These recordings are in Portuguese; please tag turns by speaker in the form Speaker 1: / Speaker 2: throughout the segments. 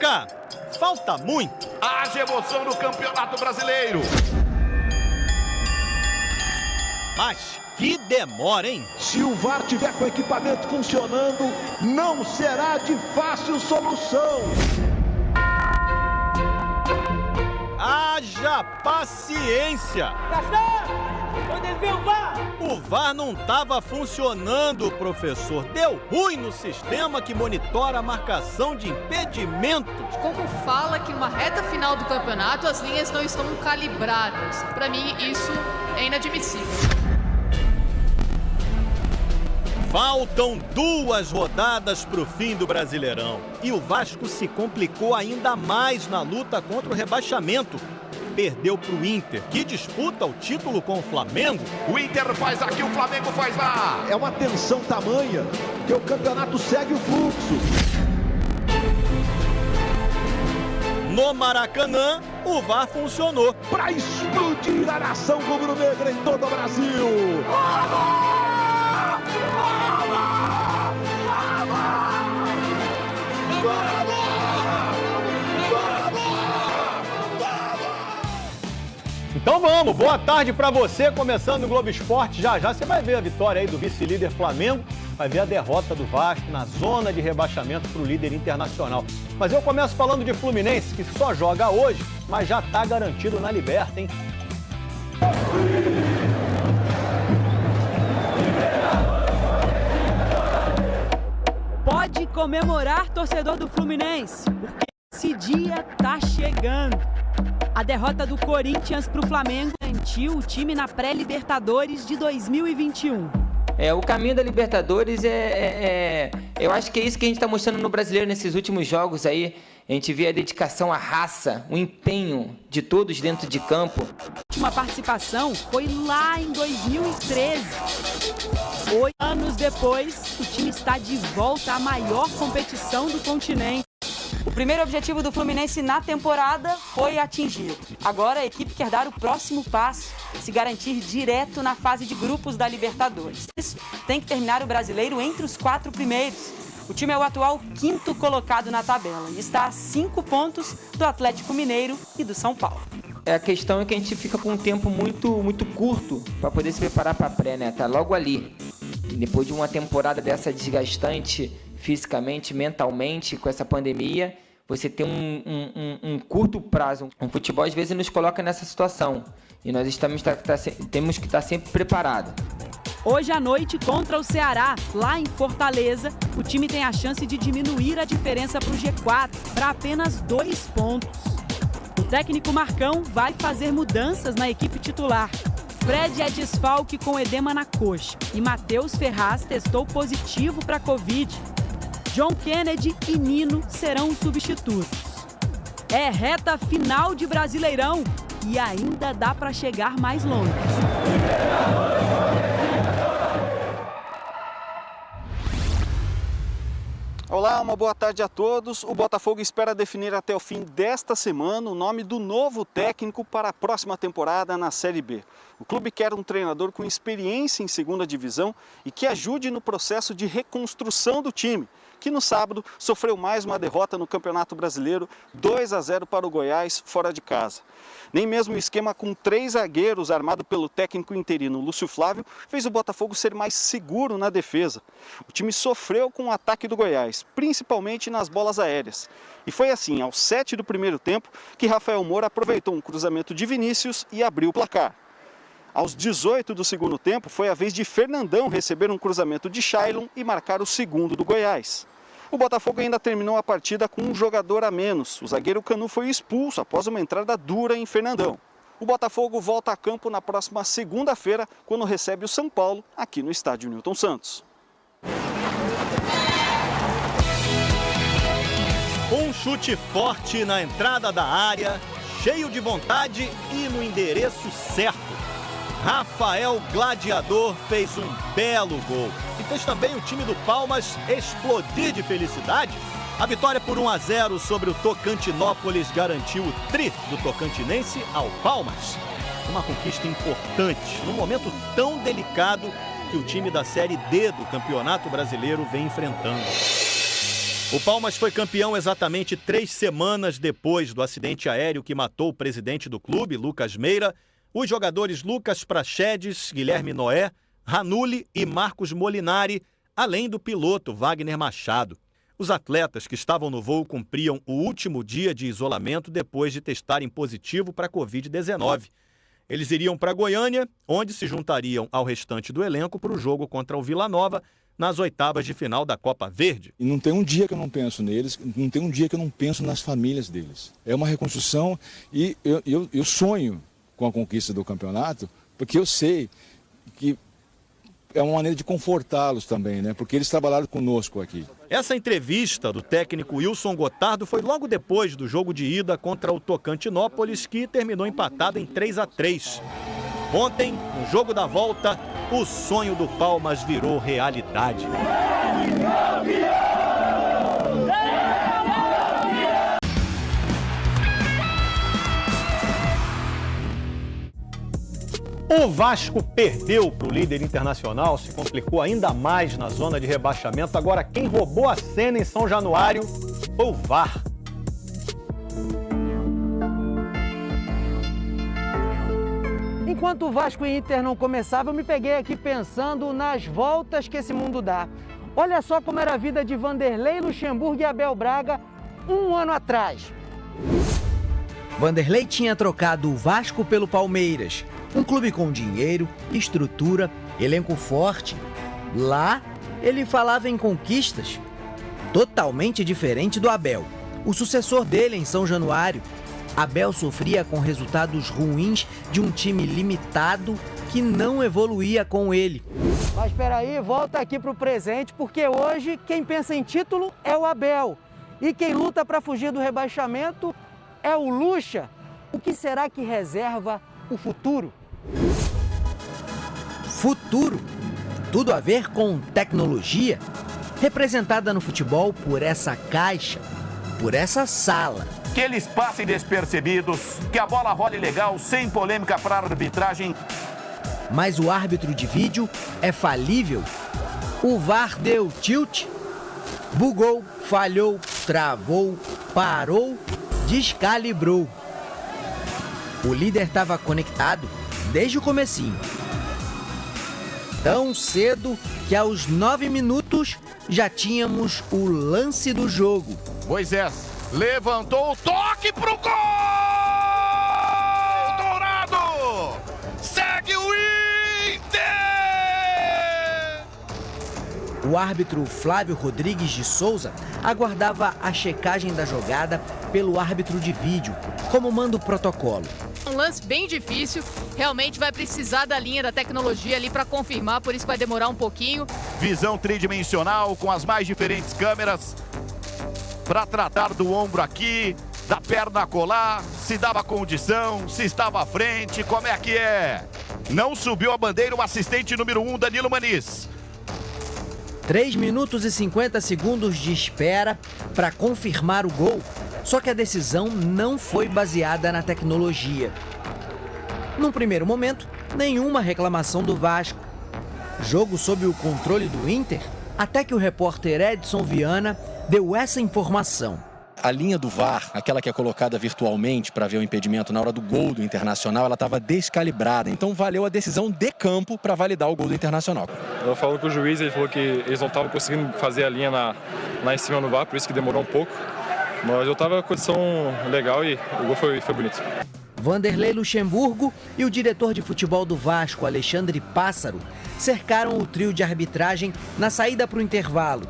Speaker 1: Juca, falta muito.
Speaker 2: Haja emoção no Campeonato Brasileiro.
Speaker 1: Mas que demora, hein?
Speaker 3: Se o VAR tiver com o equipamento funcionando, não será de fácil solução.
Speaker 1: Haja paciência.
Speaker 4: Onde viu o VAR?
Speaker 1: O VAR não estava funcionando, professor. Deu ruim no sistema que monitora a marcação de impedimentos.
Speaker 5: Como fala que numa reta final do campeonato as linhas não estão calibradas? Para mim, isso é inadmissível.
Speaker 1: Faltam 2 rodadas para o fim do Brasileirão. E o Vasco se complicou ainda mais na luta contra o rebaixamento. Perdeu para o Inter, que disputa o título com o Flamengo.
Speaker 2: O Inter faz aqui, o Flamengo faz lá.
Speaker 3: É uma tensão tamanha que o campeonato segue o fluxo.
Speaker 1: No Maracanã, o VAR funcionou
Speaker 3: para explodir a nação rubro-negra em todo o Brasil.
Speaker 1: Então vamos, boa tarde para você, começando o Globo Esporte. Já você vai ver a vitória aí do vice-líder Flamengo, vai ver a derrota do Vasco na zona de rebaixamento para o líder internacional. Mas eu começo falando de Fluminense, que só joga hoje, mas já está garantido na Liberta, hein?
Speaker 4: Pode comemorar, torcedor do Fluminense, porque esse dia tá chegando. A derrota do Corinthians para o Flamengo garantiu o time na pré-Libertadores de 2021.
Speaker 6: O caminho da Libertadores eu acho que é isso que a gente está mostrando no Brasileiro nesses últimos jogos aí. A gente vê a dedicação, a raça, o empenho de todos dentro de campo.
Speaker 4: A última participação foi lá em 2013. 8 anos depois, o time está de volta à maior competição do continente. O primeiro objetivo do Fluminense na temporada foi atingido. Agora a equipe quer dar o próximo passo, se garantir direto na fase de grupos da Libertadores. Tem que terminar o Brasileiro entre os 4 primeiros. O time é o atual 5º colocado na tabela e está a 5 pontos do Atlético Mineiro e do São Paulo.
Speaker 6: A questão é que a gente fica com um tempo muito curto para poder se preparar para a pré, né? Tá logo ali. E depois de uma temporada dessa desgastante fisicamente, mentalmente, com essa pandemia, você tem um curto prazo. Um futebol às vezes nos coloca nessa situação e nós temos que estar sempre preparados.
Speaker 4: Hoje à noite, contra o Ceará, lá em Fortaleza, o time tem a chance de diminuir a diferença para o G4 para apenas 2 pontos. O técnico Marcão vai fazer mudanças na equipe titular. Fred é desfalque com edema na coxa e Matheus Ferraz testou positivo para Covid. John Kennedy e Nino serão os substitutos. É reta final de Brasileirão e ainda dá para chegar mais longe.
Speaker 7: Olá, uma boa tarde a todos. O Botafogo espera definir até o fim desta semana o nome do novo técnico para a próxima temporada na Série B. O clube quer um treinador com experiência em segunda divisão e que ajude no processo de reconstrução do time, que no sábado sofreu mais uma derrota no Campeonato Brasileiro, 2-0 para o Goiás, fora de casa. Nem mesmo o esquema com 3 zagueiros armado pelo técnico interino Lúcio Flávio fez o Botafogo ser mais seguro na defesa. O time sofreu com o ataque do Goiás, principalmente nas bolas aéreas. E foi assim, aos 7 do primeiro tempo, que Rafael Moura aproveitou um cruzamento de Vinícius e abriu o placar. Aos 18 do segundo tempo, foi a vez de Fernandão receber um cruzamento de Shailon e marcar o segundo do Goiás. O Botafogo ainda terminou a partida com um jogador a menos. O zagueiro Canu foi expulso após uma entrada dura em Fernandão. O Botafogo volta a campo na próxima segunda-feira, quando recebe o São Paulo, aqui no estádio Newton Santos.
Speaker 1: Um chute forte na entrada da área, cheio de vontade e no endereço certo. Rafael Gladiador fez um belo gol e fez também o time do Palmas explodir de felicidade. A vitória por 1-0 sobre o Tocantinópolis garantiu o tri do tocantinense ao Palmas. Uma conquista importante num momento tão delicado que o time da Série D do Campeonato Brasileiro vem enfrentando. O Palmas foi campeão exatamente 3 semanas depois do acidente aéreo que matou o presidente do clube, Lucas Meira, os jogadores Lucas Praxedes, Guilherme Noé, Ranulli e Marcos Molinari, além do piloto Wagner Machado. Os atletas que estavam no voo cumpriam o último dia de isolamento depois de testarem positivo para a Covid-19. Eles iriam para Goiânia, onde se juntariam ao restante do elenco para o jogo contra o Vila Nova, nas oitavas de final da Copa Verde.
Speaker 8: E não tem um dia que eu não penso neles, não tem um dia que eu não penso nas famílias deles. É uma reconstrução e eu sonho com a conquista do campeonato, porque eu sei que é uma maneira de confortá-los também, né? Porque eles trabalharam conosco aqui.
Speaker 1: Essa entrevista do técnico Wilson Gotardo foi logo depois do jogo de ida contra o Tocantinópolis, que terminou empatado em 3-3. Ontem, no jogo da volta, o sonho do Palmas virou realidade.
Speaker 9: O Vasco perdeu para o líder internacional, se complicou ainda mais na zona de rebaixamento. Agora, quem roubou a cena em São Januário foi o VAR.
Speaker 10: Enquanto o Vasco e Inter não começavam, eu me peguei aqui pensando nas voltas que esse mundo dá. Olha só como era a vida de Vanderlei Luxemburgo e Abel Braga um ano atrás.
Speaker 11: Vanderlei tinha trocado o Vasco pelo Palmeiras, um clube com dinheiro, estrutura, elenco forte. Lá, ele falava em conquistas, totalmente diferente do Abel, o sucessor dele em São Januário. Abel sofria com resultados ruins de um time limitado que não evoluía com ele.
Speaker 10: Mas espera aí, volta aqui para o presente, porque hoje quem pensa em título é o Abel. E quem luta para fugir do rebaixamento é o Lucha. O que será que reserva o futuro?
Speaker 11: Futuro? Tudo a ver com tecnologia, representada no futebol por essa caixa, por essa sala.
Speaker 2: Que eles passem despercebidos, que a bola role legal, sem polêmica para a arbitragem.
Speaker 11: Mas o árbitro de vídeo é falível. O VAR deu tilt, bugou, falhou, travou, parou, descalibrou. O líder estava conectado desde o comecinho. Tão cedo que aos 9 minutos já tínhamos o lance do jogo.
Speaker 2: Moisés levantou o toque pro gol! Dourado! Segue o Inter!
Speaker 11: O árbitro Flávio Rodrigues de Souza aguardava a checagem da jogada pelo árbitro de vídeo, como manda o protocolo.
Speaker 5: Um lance bem difícil, realmente vai precisar da linha da tecnologia ali para confirmar, por isso vai demorar um pouquinho.
Speaker 2: Visão tridimensional com as mais diferentes câmeras para tratar do ombro aqui, da perna colar, se dava condição, se estava à frente, como é que é? Não subiu a bandeira o assistente número 1, Danilo Maniz.
Speaker 11: 3 minutos e 50 segundos de espera para confirmar o gol, só que a decisão não foi baseada na tecnologia. Num primeiro momento, nenhuma reclamação do Vasco. Jogo sob o controle do Inter, até que o repórter Edson Viana deu essa informação.
Speaker 12: A linha do VAR, aquela que é colocada virtualmente para ver o impedimento na hora do gol do Internacional, ela estava descalibrada. Então valeu a decisão de campo para validar o gol do Internacional.
Speaker 13: Eu falo com o juiz, ele falou que eles não estavam conseguindo fazer a linha lá em cima no VAR, por isso que demorou um pouco. Mas eu estava com condição legal e o gol foi bonito.
Speaker 11: Vanderlei Luxemburgo e o diretor de futebol do Vasco, Alexandre Pássaro, cercaram o trio de arbitragem na saída para o intervalo.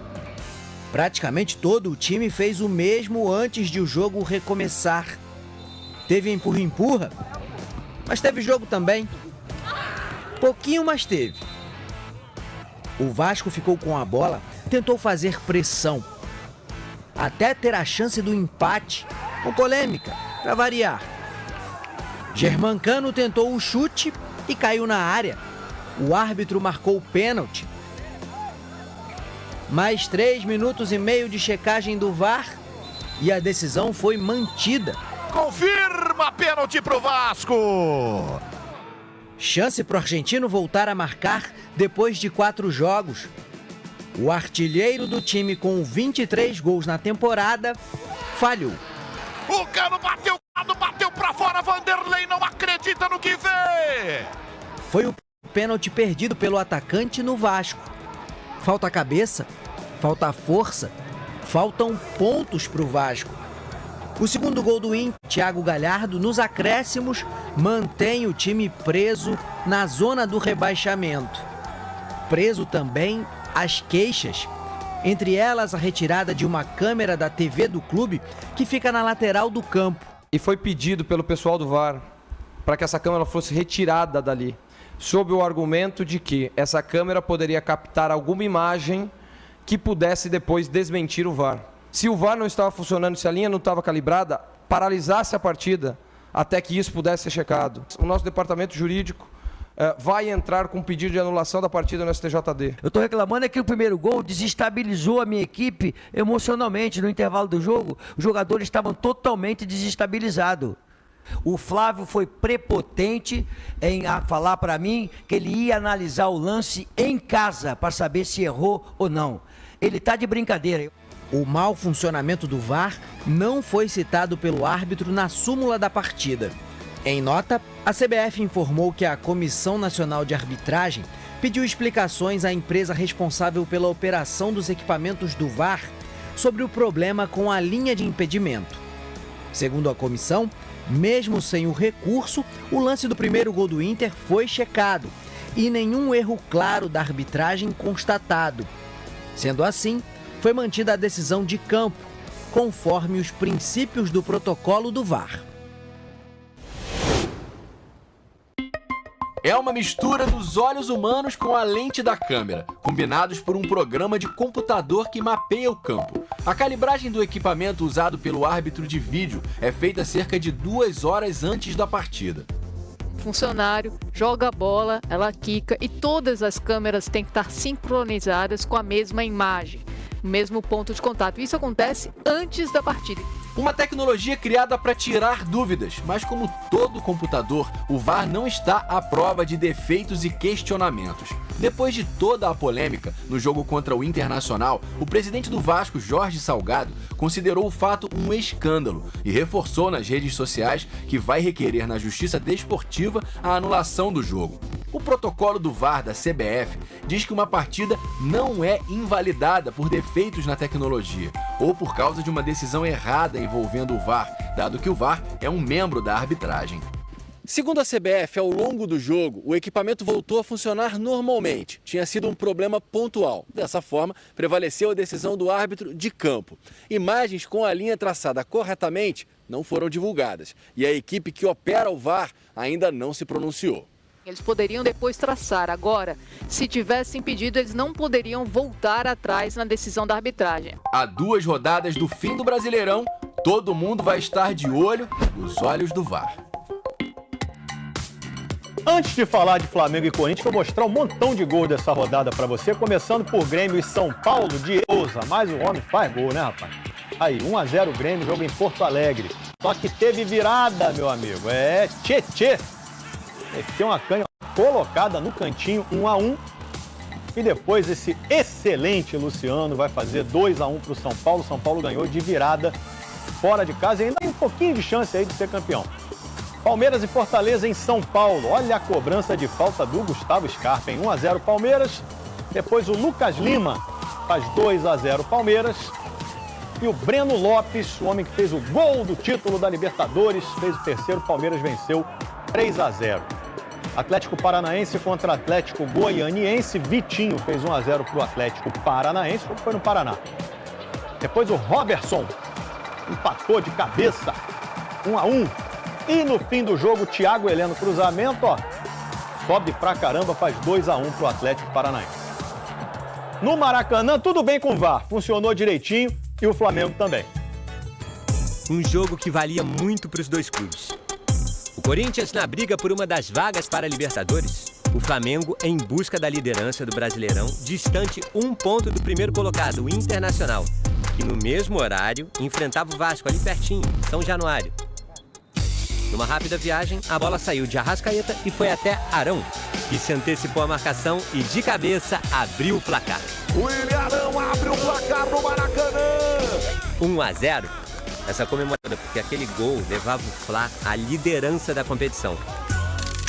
Speaker 11: Praticamente todo o time fez o mesmo antes de o jogo recomeçar. Teve empurra-empurra, mas teve jogo também. Pouquinho, mas teve. O Vasco ficou com a bola, tentou fazer pressão, até ter a chance do empate, com polêmica, para variar. Germancano tentou o chute e caiu na área. O árbitro marcou o pênalti. Mais 3 minutos e meio de checagem do VAR e a decisão foi mantida.
Speaker 2: Confirma pênalti pro Vasco!
Speaker 11: Chance pro argentino voltar a marcar depois de 4 jogos. O artilheiro do time com 23 gols na temporada falhou.
Speaker 2: O Cano bateu pra fora, Vanderlei não acredita no que vê!
Speaker 11: Foi o pênalti perdido pelo atacante no Vasco. Falta cabeça, falta força, faltam pontos pro Vasco. O segundo gol do Inter, Thiago Galhardo, nos acréscimos, mantém o time preso na zona do rebaixamento. Preso também as queixas, entre elas a retirada de uma câmera da TV do clube que fica na lateral do campo.
Speaker 14: E foi pedido pelo pessoal do VAR para que essa câmera fosse retirada dali, sob o argumento de que essa câmera poderia captar alguma imagem que pudesse depois desmentir o VAR. Se o VAR não estava funcionando, se a linha não estava calibrada, paralisasse a partida até que isso pudesse ser checado. O nosso departamento jurídico vai entrar com um pedido de anulação da partida no STJD.
Speaker 15: Eu estou reclamando é que o primeiro gol desestabilizou a minha equipe emocionalmente. No intervalo do jogo, os jogadores estavam totalmente desestabilizados. O Flávio foi prepotente em falar para mim que ele ia analisar o lance em casa para saber se errou ou não. Ele está de brincadeira.
Speaker 11: O mau funcionamento do VAR não foi citado pelo árbitro na súmula da partida. Em nota, a CBF informou que a Comissão Nacional de Arbitragem pediu explicações à empresa responsável pela operação dos equipamentos do VAR sobre o problema com a linha de impedimento. Segundo a comissão, mesmo sem o recurso, o lance do primeiro gol do Inter foi checado e nenhum erro claro da arbitragem constatado. Sendo assim, foi mantida a decisão de campo, conforme os princípios do protocolo do VAR.
Speaker 12: É uma mistura dos olhos humanos com a lente da câmera, combinados por um programa de computador que mapeia o campo. A calibragem do equipamento usado pelo árbitro de vídeo é feita cerca de 2 horas antes da partida.
Speaker 5: O funcionário joga a bola, ela quica e todas as câmeras têm que estar sincronizadas com a mesma imagem, o mesmo ponto de contato. Isso acontece antes da partida.
Speaker 12: Uma tecnologia criada para tirar dúvidas, mas como todo computador, o VAR não está à prova de defeitos e questionamentos. Depois de toda a polêmica no jogo contra o Internacional, o presidente do Vasco, Jorge Salgado, considerou o fato um escândalo e reforçou nas redes sociais que vai requerer na Justiça Desportiva a anulação do jogo. O protocolo do VAR da CBF diz que uma partida não é invalidada por defeitos na tecnologia ou por causa de uma decisão errada envolvendo o VAR, dado que o VAR é um membro da arbitragem. Segundo a CBF, ao longo do jogo, o equipamento voltou a funcionar normalmente. Tinha sido um problema pontual. Dessa forma, prevaleceu a decisão do árbitro de campo. Imagens com a linha traçada corretamente não foram divulgadas e a equipe que opera o VAR ainda não se pronunciou.
Speaker 5: Eles poderiam depois traçar. Agora, se tivessem pedido, eles não poderiam voltar atrás na decisão da arbitragem.
Speaker 12: A 2 rodadas do fim do Brasileirão, todo mundo vai estar de olho nos olhos do VAR.
Speaker 9: Antes de falar de Flamengo e Corinthians, vou mostrar um montão de gols dessa rodada para você, começando por Grêmio e São Paulo, de Souza. Mas o homem faz gol, né, rapaz? Aí, 1-0 Grêmio, jogo em Porto Alegre. Só que teve virada, meu amigo. É tchê. Tem uma canha colocada no cantinho, 1-1. E depois esse excelente Luciano vai fazer 2-1 para o São Paulo. São Paulo ganhou de virada fora de casa e ainda tem um pouquinho de chance aí de ser campeão. Palmeiras e Fortaleza em São Paulo. Olha a cobrança de falta do Gustavo Scarpa em 1-0 Palmeiras. Depois o Lucas Lima faz 2-0 Palmeiras. E o Breno Lopes, o homem que fez o gol do título da Libertadores, fez o terceiro. Palmeiras venceu 3-0. Atlético Paranaense contra Atlético Goianiense. Vitinho fez 1-0 para o Atlético Paranaense. Foi no Paraná. Depois o Robertson empatou de cabeça. 1-1. E no fim do jogo, Thiago Heleno, cruzamento, ó, sobe pra caramba, faz 2-1 pro Atlético Paranaense. No Maracanã, tudo bem com o VAR, funcionou direitinho e o Flamengo também.
Speaker 16: Um jogo que valia muito para os dois clubes. O Corinthians na briga por uma das vagas para a Libertadores. O Flamengo em busca da liderança do Brasileirão, distante 1 ponto do primeiro colocado, o Internacional, que no mesmo horário enfrentava o Vasco ali pertinho, São Januário. Numa rápida viagem, a bola saiu de Arrascaeta e foi até Arão, que se antecipou à marcação e de cabeça abriu o placar.
Speaker 3: O Ilharão abre o placar no Maracanã.
Speaker 16: 1-0. Essa comemoração, porque aquele gol levava o Fla à liderança da competição.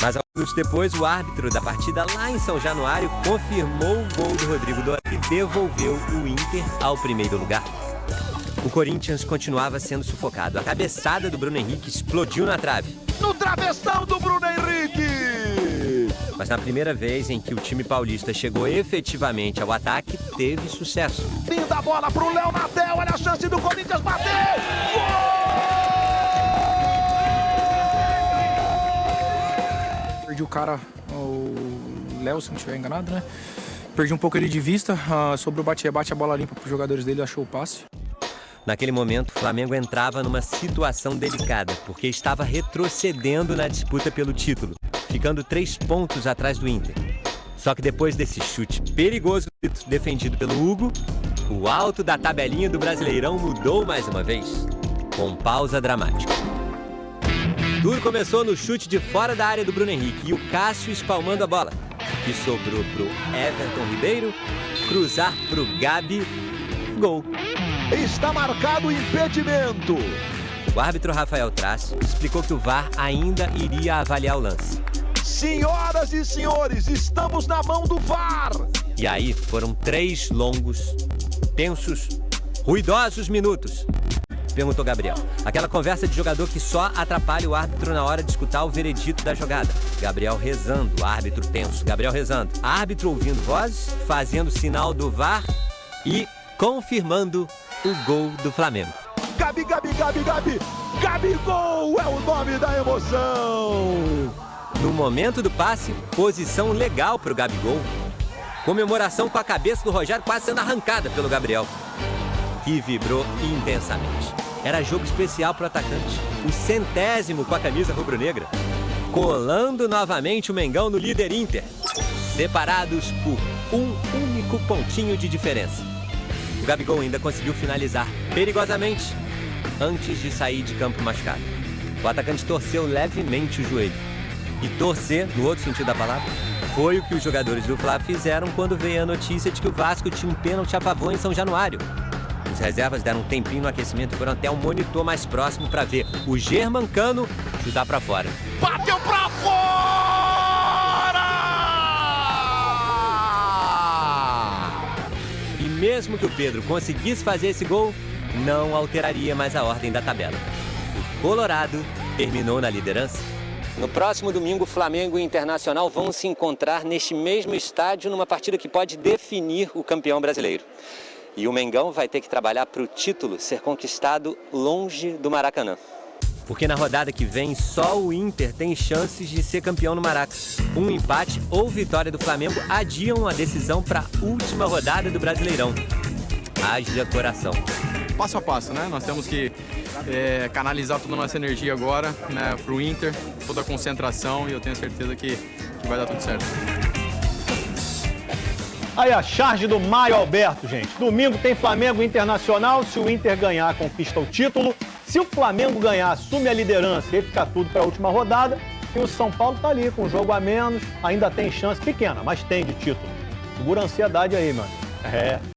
Speaker 16: Mas alguns depois, o árbitro da partida lá em São Januário confirmou o gol do Rodrigo Dourado e devolveu o Inter ao primeiro lugar. O Corinthians continuava sendo sufocado. A cabeçada do Bruno Henrique explodiu na trave.
Speaker 3: No travessão do Bruno Henrique!
Speaker 16: Mas na primeira vez em que o time paulista chegou efetivamente ao ataque, teve sucesso.
Speaker 3: Linda bola pro Léo Natel, olha a chance do Corinthians bater!
Speaker 17: Perdi o cara, o Léo, se não estiver enganado, né? Perdi um pouco ele de vista, sobre o bate-rebate, a bola limpa para os jogadores dele, achou o passe.
Speaker 16: Naquele momento, o Flamengo entrava numa situação delicada, porque estava retrocedendo na disputa pelo título, ficando 3 pontos atrás do Inter. Só que depois desse chute perigoso defendido pelo Hugo, o alto da tabelinha do Brasileirão mudou mais uma vez, com pausa dramática. Tudo começou no chute de fora da área do Bruno Henrique e o Cássio espalmando a bola, que sobrou pro Everton Ribeiro, cruzar pro Gabi, gol.
Speaker 3: Está marcado o impedimento.
Speaker 16: O árbitro Rafael Traz explicou que o VAR ainda iria avaliar o lance.
Speaker 3: Senhoras e senhores, estamos na mão do VAR.
Speaker 16: E aí foram 3 longos, tensos, ruidosos minutos. Perguntou Gabriel. Aquela conversa de jogador que só atrapalha o árbitro na hora de escutar o veredito da jogada. Gabriel rezando, árbitro tenso. Gabriel rezando, árbitro ouvindo vozes, fazendo sinal do VAR e confirmando o gol do Flamengo.
Speaker 3: Gabi, Gabi, Gabi, Gabi. Gabigol é o nome da emoção.
Speaker 16: No momento do passe, posição legal para o Gabigol. Comemoração com a cabeça do Rogério quase sendo arrancada pelo Gabriel, que vibrou intensamente. Era jogo especial para o atacante, o 100º com a camisa rubro-negra, colando novamente o Mengão no líder Inter, separados por um único pontinho de diferença. O Gabigol ainda conseguiu finalizar perigosamente antes de sair de campo machucado. O atacante torceu levemente o joelho. E torcer, no outro sentido da palavra, foi o que os jogadores do Fla fizeram quando veio a notícia de que o Vasco tinha um pênalti a favor em São Januário. Os reservas deram um tempinho no aquecimento e foram até um monitor mais próximo para ver o Germancano chutar para fora.
Speaker 3: Bateu para fora!
Speaker 16: E mesmo que o Pedro conseguisse fazer esse gol, não alteraria mais a ordem da tabela. O Colorado terminou na liderança. No próximo domingo, Flamengo e Internacional vão se encontrar neste mesmo estádio numa partida que pode definir o campeão brasileiro. E o Mengão vai ter que trabalhar para o título ser conquistado longe do Maracanã. Porque na rodada que vem, só o Inter tem chances de ser campeão no Maraca. Um empate ou vitória do Flamengo adiam a decisão para a última rodada do Brasileirão. Haja coração.
Speaker 18: Passo a passo, né? Nós temos que canalizar toda a nossa energia agora, né, para o Inter, toda a concentração, e eu tenho certeza que vai dar tudo certo.
Speaker 9: Aí a charge do Mário Alberto, gente. Domingo tem Flamengo Internacional. Se o Inter ganhar, conquista o título. Se o Flamengo ganhar, assume a liderança e fica tudo para a última rodada. E o São Paulo tá ali com um jogo a menos. Ainda tem chance pequena, mas tem de título. Segura a ansiedade aí, mano.